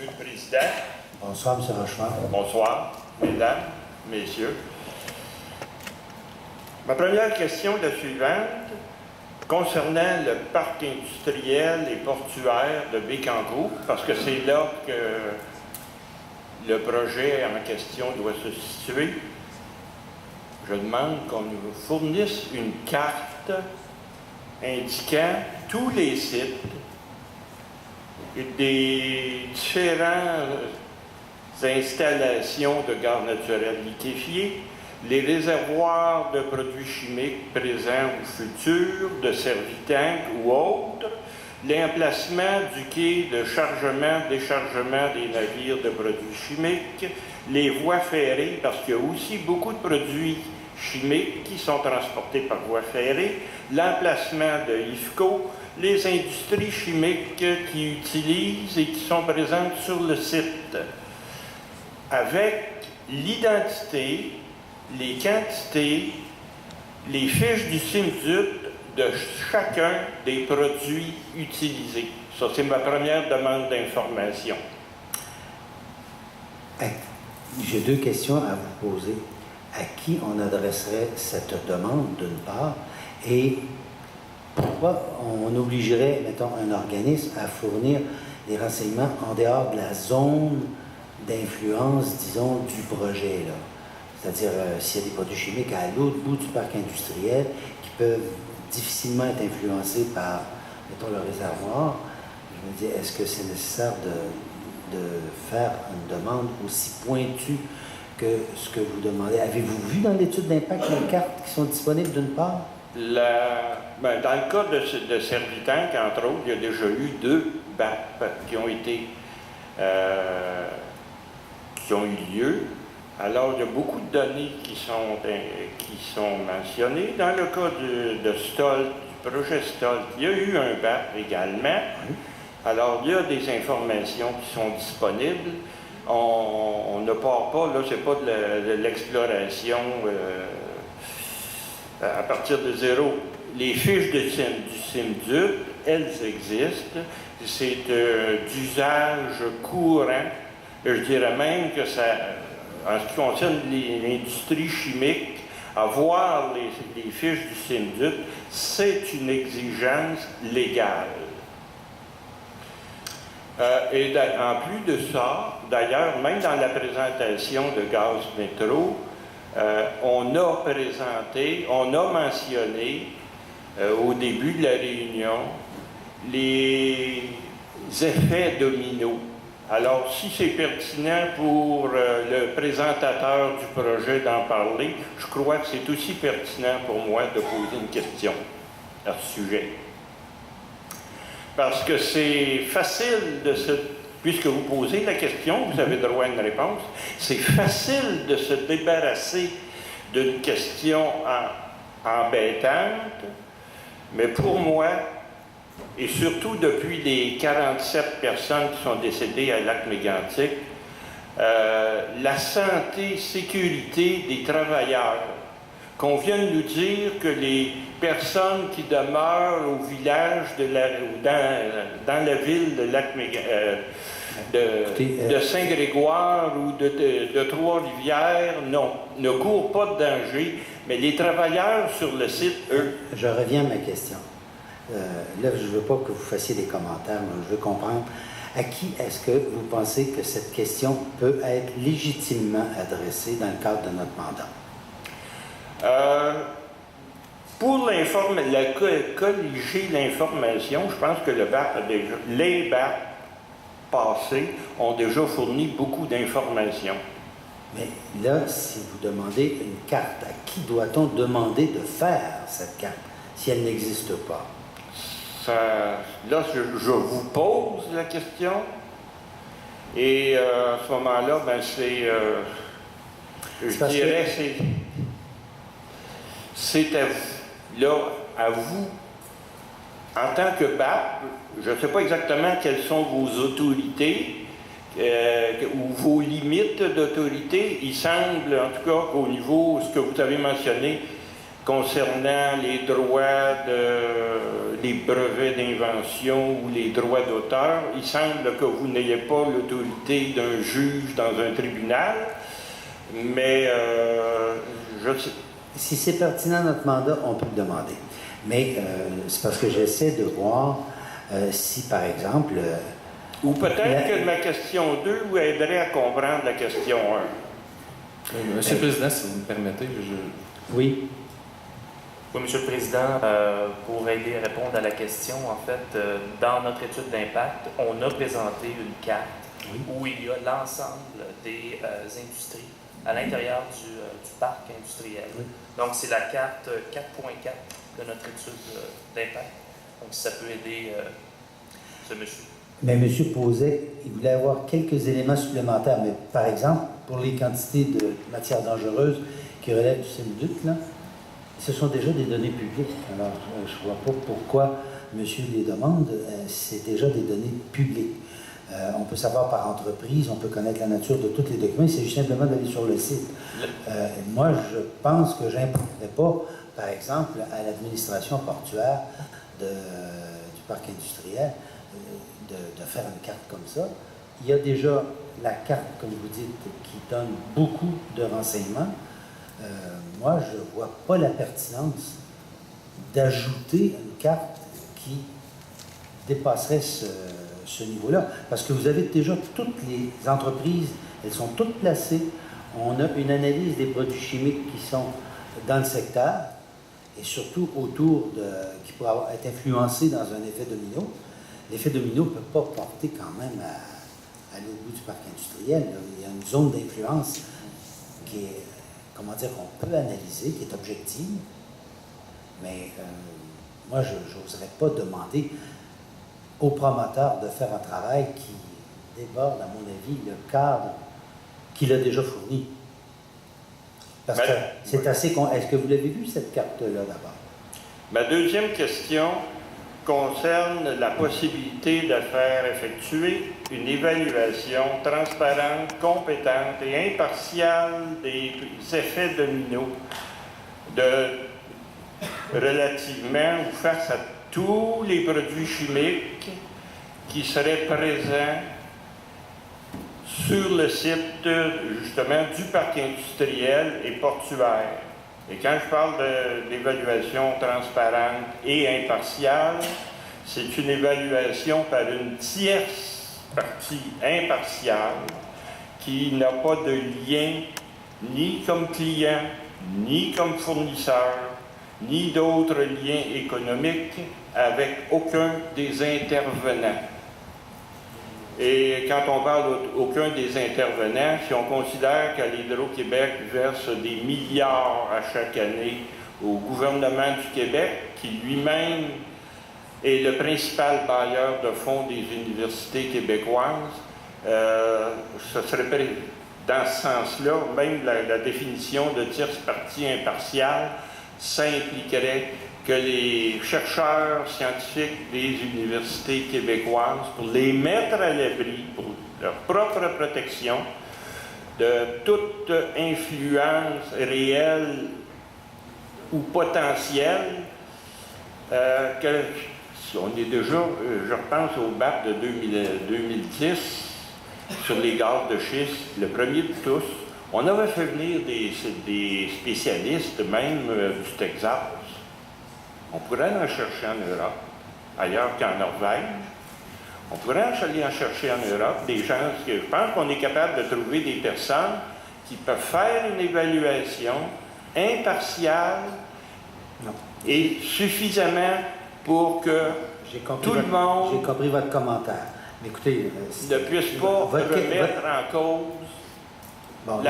Monsieur le Président. Bonsoir, M. Rochefort. Bonsoir, Mesdames, Messieurs. Ma première question est la suivante. Concernant le parc industriel et portuaire de Bécancour, parce que c'est là que le projet en question doit se situer, je demande qu'on nous fournisse une carte indiquant tous les sites des différentes installations de gaz naturel liquéfié, les réservoirs de produits chimiques présents ou futurs, de servitanques ou autres, l'emplacement du quai de chargement-déchargement des navires de produits chimiques, les voies ferrées, parce qu'il y a aussi beaucoup de produits chimiques qui sont transportés par voie ferrée, l'emplacement de IFCO, les industries chimiques qui utilisent et qui sont présentes sur le site, avec l'identité, les quantités, les fiches du CIMDUT de chacun des produits utilisés. Ça, c'est ma première demande d'information. J'ai deux questions à vous poser. À qui on adresserait cette demande, d'une part, et pourquoi on obligerait, mettons, un organisme à fournir des renseignements en dehors de la zone d'influence, disons, du projet, là? C'est-à-dire, s'il y a des produits chimiques à l'autre bout du parc industriel qui peuvent difficilement être influencés par, mettons, le réservoir, je me dis, est-ce que c'est nécessaire de faire une demande aussi pointue que ce que vous demandez? Avez-vous vu dans l'étude d'impact les cartes qui sont disponibles, d'une part? Dans le cas de Servitank, entre autres, il y a déjà eu 2 BAP qui ont eu lieu. Alors, il y a beaucoup de données qui sont mentionnées. Dans le cas de Stolt, du projet Stolt, il y a eu un BAP également. Alors, il y a des informations qui sont disponibles. On ne part pas, là, c'est pas de l'exploration à partir de zéro. Les fiches du CIMDUT, elles existent. C'est d'usage courant. Je dirais même que ça, en ce qui concerne l'industrie chimique, avoir les fiches du CIMDUT, c'est une exigence légale. Et en plus de ça, d'ailleurs, même dans la présentation de Gaz Métro, on a mentionné au début de la réunion les effets dominos. Alors, si c'est pertinent pour le présentateur du projet d'en parler, je crois que c'est aussi pertinent pour moi de poser une question à ce sujet. Parce que c'est facile puisque vous posez la question, vous avez droit à une réponse, c'est facile de se débarrasser d'une question embêtante, mais pour moi, et surtout depuis les 47 personnes qui sont décédées à Lac-Mégantic, la santé, sécurité des travailleurs, qu'on vienne nous dire que les personnes qui demeurent au village ou dans la ville de de Saint-Grégoire ou de Trois-Rivières, ne courent pas de danger, mais les travailleurs sur le site, eux... Je reviens à ma question. Là, je ne veux pas que vous fassiez des commentaires, mais je veux comprendre. À qui est-ce que vous pensez que cette question peut être légitimement adressée dans le cadre de notre mandat? Pour colliger l'information, je pense que les BAP passés ont déjà fourni beaucoup d'informations. Mais là, si vous demandez une carte, à qui doit-on demander de faire cette carte, si elle n'existe pas? Là, je vous pose la question, et à ce moment-là, c'est à vous, en tant que BAP, je ne sais pas exactement quelles sont vos autorités ou vos limites d'autorité. Il semble, en tout cas, qu'au niveau, ce que vous avez mentionné, concernant les droits les brevets d'invention ou les droits d'auteur, il semble que vous n'ayez pas l'autorité d'un juge dans un tribunal, mais je sais. Si c'est pertinent notre mandat, on peut le demander. Mais c'est parce que j'essaie de voir si, par exemple... ou peut-être que ma question 2 vous aiderait à comprendre la question 1. Monsieur le Président, si vous me permettez, Oui. Oui, Monsieur le Président, pour aider à répondre à la question, en fait, dans notre étude d'impact, on a présenté une carte où il y a l'ensemble des industries à l'intérieur du parc industriel. Oui. Donc, c'est la carte 4.4 de notre étude d'impact. Donc, si ça peut aider ce monsieur. Mais M. Posey, il voulait avoir quelques éléments supplémentaires. Mais par exemple, pour les quantités de matières dangereuses qui relèvent du CIMDUC, là, ce sont déjà des données publiques. Alors, je ne vois pas pourquoi monsieur les demande. C'est déjà des données publiques. On peut savoir par entreprise, on peut connaître la nature de tous les documents. Il s'agit simplement d'aller sur le site. Moi, je pense que je n'imposerais pas, par exemple, à l'administration portuaire du parc industriel de faire une carte comme ça. Il y a déjà la carte, comme vous dites, qui donne beaucoup de renseignements. Moi, je ne vois pas la pertinence d'ajouter une carte qui dépasserait ce niveau-là. Parce que vous avez déjà toutes les entreprises, elles sont toutes placées. On a une analyse des produits chimiques qui sont dans le secteur et surtout autour qui pourraient être influencés dans un effet domino. L'effet domino ne peut pas porter quand même à l'autre bout du parc industriel. Il y a une zone d'influence qui est, comment dire, qu'on peut analyser, qui est objective. Mais moi, je n'oserais pas demander au promoteur de faire un travail qui déborde, à mon avis, le cadre qu'il a déjà fourni. Parce que c'est assez... Est-ce que vous l'avez vu, cette carte-là, d'abord? Ma deuxième question concerne la possibilité de faire effectuer une évaluation transparente, compétente et impartiale des effets dominos relativement ou face à tous les produits chimiques qui seraient présents sur le site, justement, du parc industriel et portuaire. Et quand je parle d'évaluation transparente et impartiale, c'est une évaluation par une tierce partie impartiale qui n'a pas de lien ni comme client, ni comme fournisseur, ni d'autres liens économiques avec aucun des intervenants. Et quand on parle d'aucun des intervenants, si on considère que l'Hydro-Québec verse des milliards à chaque année au gouvernement du Québec, qui lui-même est le principal bailleur de fonds des universités québécoises, ce serait dans ce sens-là, même la définition de tierce partie impartiale, ça impliquerait que les chercheurs scientifiques des universités québécoises, pour les mettre à l'abri, pour leur propre protection, de toute influence réelle ou potentielle, que si on est déjà, je repense au BAP de 2010, sur les gaz de schiste, le premier de tous, on avait fait venir des spécialistes, même du Texas. On pourrait aller en chercher en Europe, ailleurs qu'en Norvège. On pourrait aller en chercher en Europe des gens. Je pense qu'on est capable de trouver des personnes qui peuvent faire une évaluation impartiale et suffisamment pour que tout le monde j'ai compris votre commentaire. Mais écoutez, ne puisse pas remettre en cause